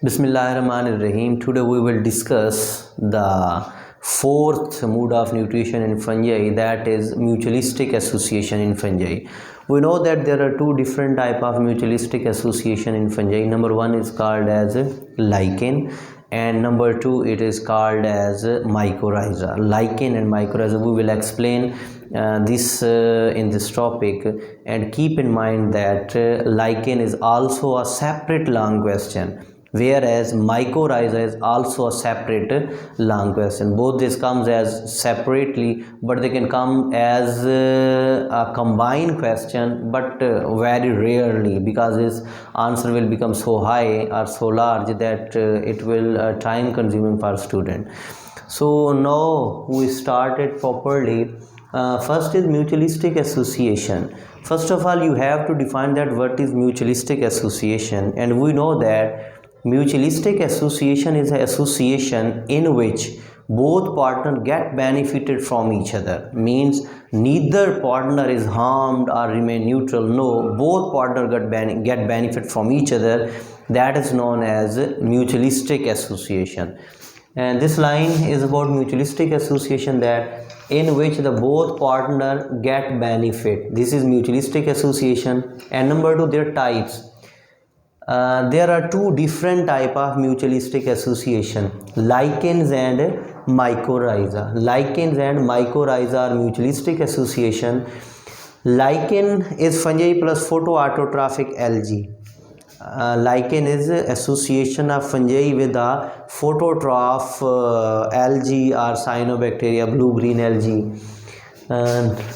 Bismillahirrahmanirrahim. Today we will discuss the fourth mode of nutrition in fungi, that is mutualistic association in fungi. We know that there are two different type of mutualistic association in fungi. Number one is called as lichen, and number two it is called as mycorrhiza. Lichen and mycorrhiza, we will explain this in this topic, and keep in mind that lichen is also a separate long question, whereas mycorrhiza is also a separate long question. Both this comes as separately, but they can come as a combined question, but very rarely, because its answer will become so high or so large that it will time consuming for student. So now we started properly. First is mutualistic association. First of all, you have to define that what is mutualistic association, and we know that mutualistic association is an association in which both partners get benefited from each other. Means neither partner is harmed or remain neutral. No, both partners get benefit from each other. That is known as mutualistic association. And this line is about mutualistic association, that in which the both partner get benefit. This is mutualistic association. And number two, their types. There are two different type of mutualistic association, lichens and mycorrhiza. Lichens and mycorrhiza are mutualistic association. Lichen is fungi plus photoautotrophic algae. Lichen is association of fungi with a phototroph algae or cyanobacteria, blue-green algae.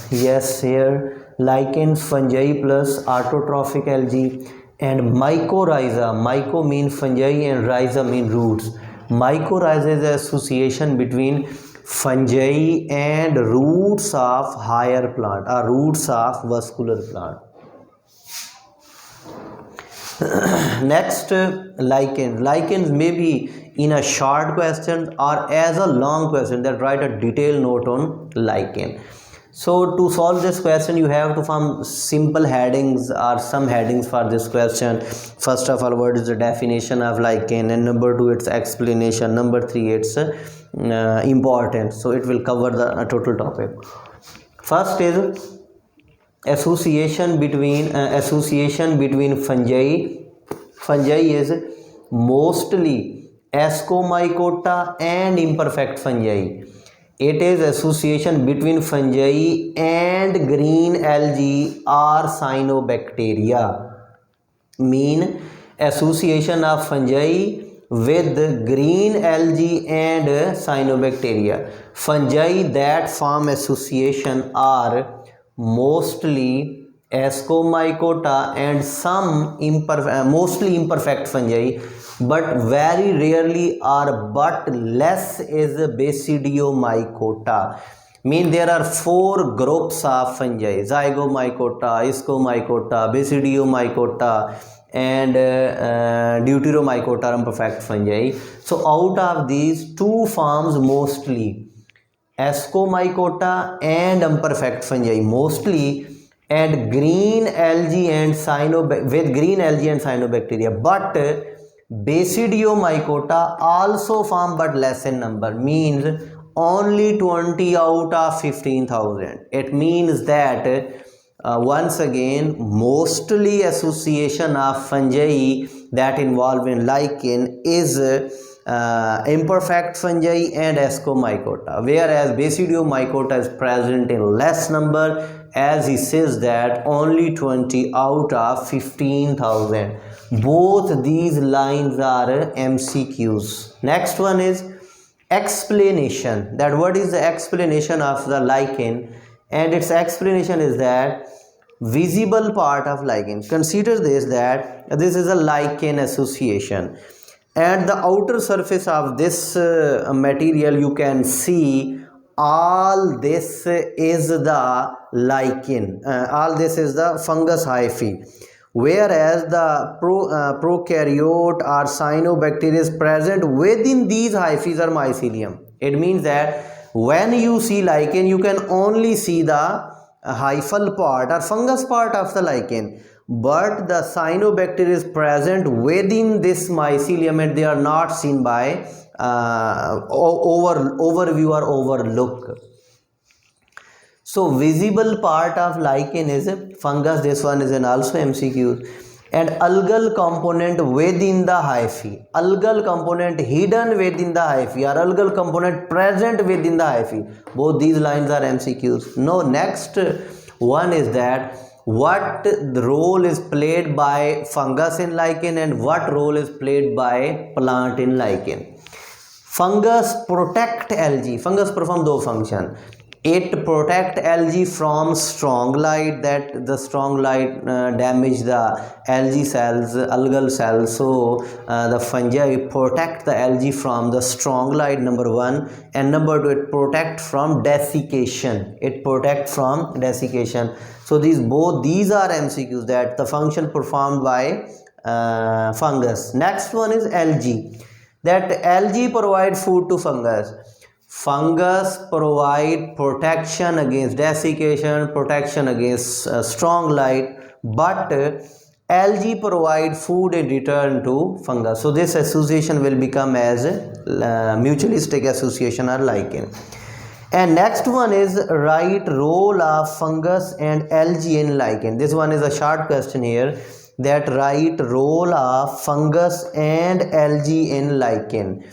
Yes, here lichens, fungi plus autotrophic algae. And mycorrhiza, myco mean fungi and rhiza mean roots. Mycorrhiza is the association between fungi and roots of higher plant or roots of vascular plant. Next, lichens. Lichens may be in a short question or as a long question, that write a detailed note on lichen. So to solve this question, you have to form simple headings or some headings for this question. First of all, what is the definition of lichen, and number two, its explanation, number three, its importance. So it will cover the total topic. First is association between fungi. Fungi is mostly Ascomycota and imperfect fungi. It is association between fungi and green algae or cyanobacteria. Mean association of fungi with green algae and cyanobacteria. Fungi that form association are mostly Ascomycota and some mostly imperfect fungi, but very rarely or but less is Basidiomycota. Mean there are four groups of fungi: Zygomycota, Ischomycota, Basidiomycota, and Deuteromycota, imperfect fungi. So out of these, two forms mostly, Ascomycota and imperfect fungi mostly, and green algae and cyanobacteria. But Basidiomycota also form but less in number, means only 20 out of 15,000. It means that once again, mostly association of fungi that involve in lichen is imperfect fungi and Ascomycota, whereas Basidiomycota is present in less number, as he says that only 20 out of 15,000. Both these lines are MCQs. Next one is explanation, that what is the explanation of the lichen, and its explanation is that visible part of lichen. Consider this, that this is a lichen association. At the outer surface of this material, you can see all this is the lichen, all this is the fungus hyphae, whereas the prokaryote or cyanobacteria is present within these hyphae or mycelium. It means that when you see lichen, you can only see the hyphal part or fungus part of the lichen, but the cyanobacteria is present within this mycelium and they are not seen by overview or overlook. So visible part of lichen is fungus. This one is an also MCQ. And algal component within the hyphae. Algal component hidden within the hyphae or algal component present within the hyphae. Both these lines are MCQs. No, next one is that what the role is played by fungus in lichen and what role is played by plant in lichen. Fungus protect algae. Fungus perform दो function. It protect algae from strong light, that the strong light damage the algae cells, algal cells. So the fungi protect the algae from the strong light, number one, and number two, it protect from desiccation. It protect from desiccation. So these are MCQs, that the function performed by fungus. Next one is algae, that algae provide food to fungus. Fungus provide protection against desiccation, protection against strong light, but algae provide food in return to fungus. So this association will become as mutualistic association or lichen. And next one is right role of fungus and algae in lichen. This one is a short question here, that right role of fungus and algae in lichen.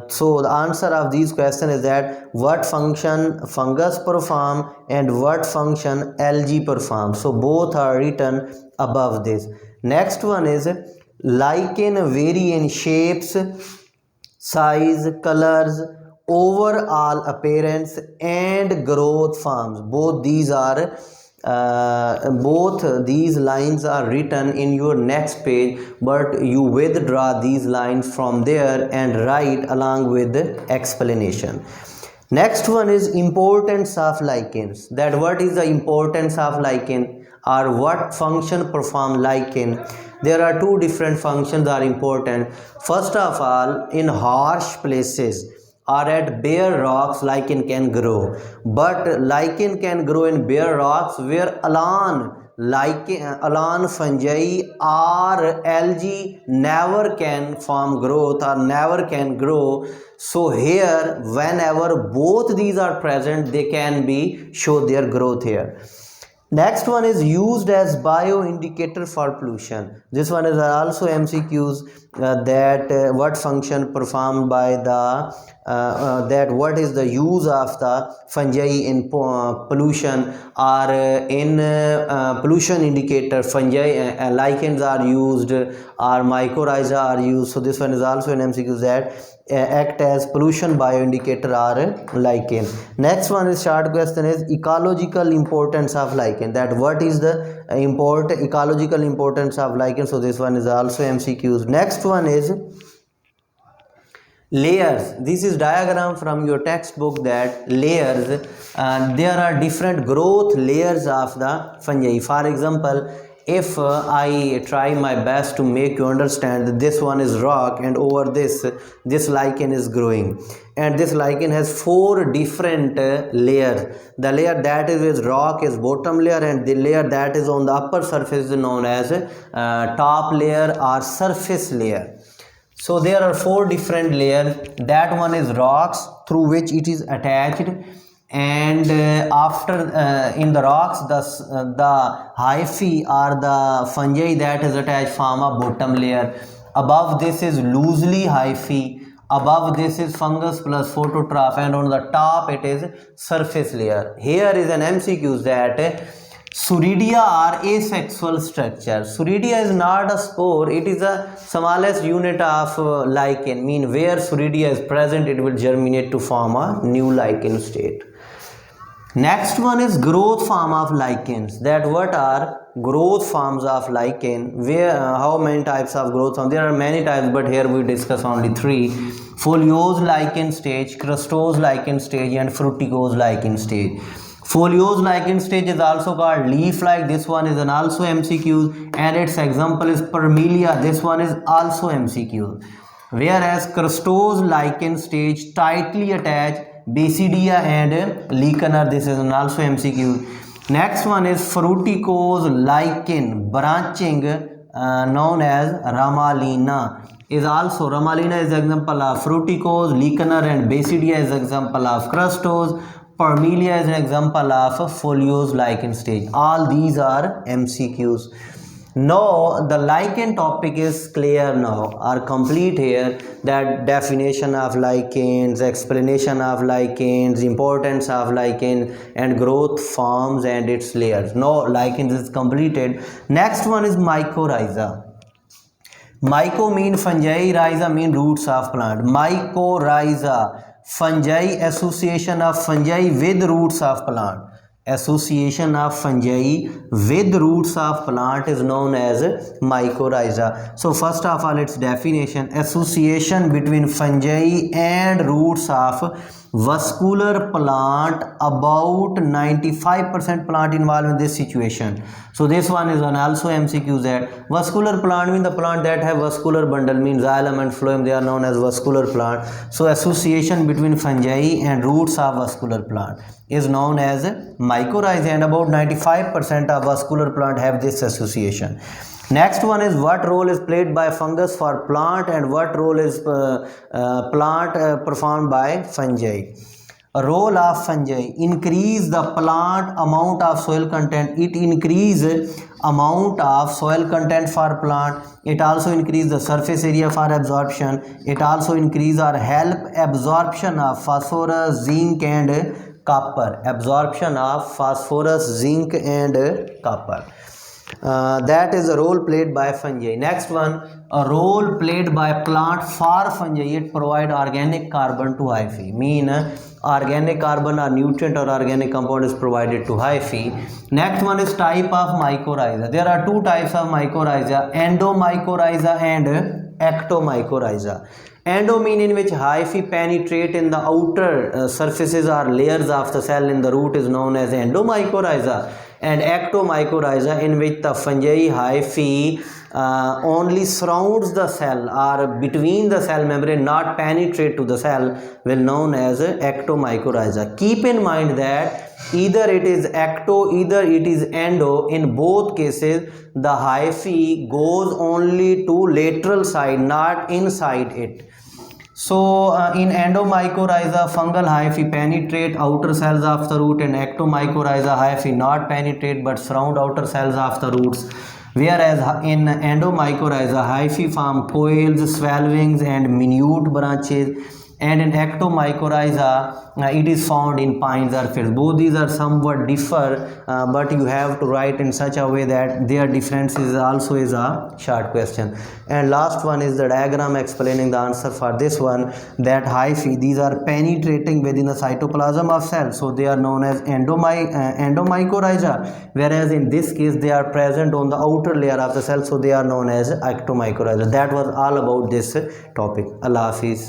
So the answer of these questions is that what function fungus perform and what function algae perform. So both are written above this. Next one is lichen vary in shapes, size, colors, overall appearance and growth forms. Both these lines are written in your next page, but you withdraw these lines from there and write along with the explanation. Next one is importance of lichens, that what is the importance of lichen or what function perform lichen. There are two different functions are important. First of all, in harsh places or at bare rocks lichen can grow, but lichen can grow in bare rocks where alon fungi or algae never can form growth or never can grow. So here whenever both these are present, they can be show their growth here. Next one is used as bioindicator for pollution. This one is also MCQs, that what function performed by the that what is the use of the fungi in pollution or in pollution indicator. Fungi lichens are used or mycorrhiza are used. So this one is also an MCQ, that act as pollution bioindicator or lichen. Next one is short question is ecological importance of lichen, that what is the ecological importance of lichen. So this one is also MCQs. Next one is layers. This is diagram from your textbook, that layers, there are different growth layers of the fungi. For example, if I try my best to make you understand that this one is rock and over this lichen is growing, and this lichen has four different layers. The layer that is with rock is bottom layer, and the layer that is on the upper surface is known as top layer or surface layer. So there are four different layers. That one is rocks through which it is attached, and after in the rocks the hyphae or the fungi that is attached form a bottom layer. Above this is loosely hyphae, above this is fungus plus phototroph, and on the top it is surface layer. Here is an MCQ, that Suridia are asexual structure. Suridia is not a spore, it is the smallest unit of lichen, mean where Suridia is present it will germinate to form a new lichen state. Next one is growth form of lichens, that what are growth forms of lichen, where how many types of growth forms. There are many types, but here we discuss only three: foliose lichen stage, crustose lichen stage, and fruticose lichen stage. Foliose lichen stage is also called leaf-like. This one is an also MCQ, and its example is Parmelia. This one is also MCQ. Whereas crustose lichen stage tightly attached Basidia and Lichener. This is an also MCQ. Next one is fructose lichen branching known as Ramalina is also Ramalina is example of fructose, lichener and basidia is example of crustose, Parmelia is an example of foliose lichen stage. All these are MCQs. Now the lichen topic is clear now or complete here, that definition of lichens, explanation of lichens, importance of lichen and growth forms and its layers. Now lichens is completed. Next one is mycorrhiza. Myco mean fungi, rhiza mean roots of plant. Mycorrhiza, fungi, association of fungi with roots of plant. Association of fungi with roots of plant is known as mycorrhiza. So first of all, its definition: association between fungi and roots of vascular plant. About 95% plant involved in this situation. So this one is on also MCQ that vascular plant means the plant that have vascular bundle, means xylem and phloem, they are known as vascular plant. So association between fungi and roots of vascular plant is known as mycorrhiza, and about 95% of vascular plant have this association. Next one is what role is played by fungus for plant and what role is plant performed by fungi. Role of fungi: increase the plant amount of soil content. It increase amount of soil content for plant. It also increase the surface area for absorption. It also increase or help absorption of phosphorus, zinc and copper. Absorption of phosphorus, zinc and copper. That is a role played by fungi. Next one, a role played by plant for fungi: it provide organic carbon to hyphae. Mean organic carbon or nutrient or organic compound is provided to hyphae. Next one is type of mycorrhiza. There are two types of mycorrhiza: endomycorrhiza and ectomycorrhiza. Endo mean in which hyphae penetrate in the outer surfaces or layers of the cell in the root is known as endomycorrhiza, and ectomycorrhiza in which the fungi hyphae only surrounds the cell or between the cell membrane, not penetrate to the cell, will known as ectomycorrhiza. Keep in mind that either it is ecto, either it is endo. In both cases the hyphae goes only to lateral side, not inside it. So in endomycorrhiza, fungal hyphae penetrate outer cells of the root, and ectomycorrhiza hyphae not penetrate but surround outer cells of the roots. Whereas in endomycorrhiza, hyphae form coils, swellings and minute branches, and in ectomycorrhiza it is found in pines or firs. Both these are somewhat differ, but you have to write in such a way that their difference is also is a short question. And last one is the diagram explaining the answer for this one, that hyphae, these are penetrating within the cytoplasm of cells, so they are known as endomycorrhiza, whereas in this case they are present on the outer layer of the cell, so they are known as ectomycorrhiza. That was all about this topic. Allah Hafiz.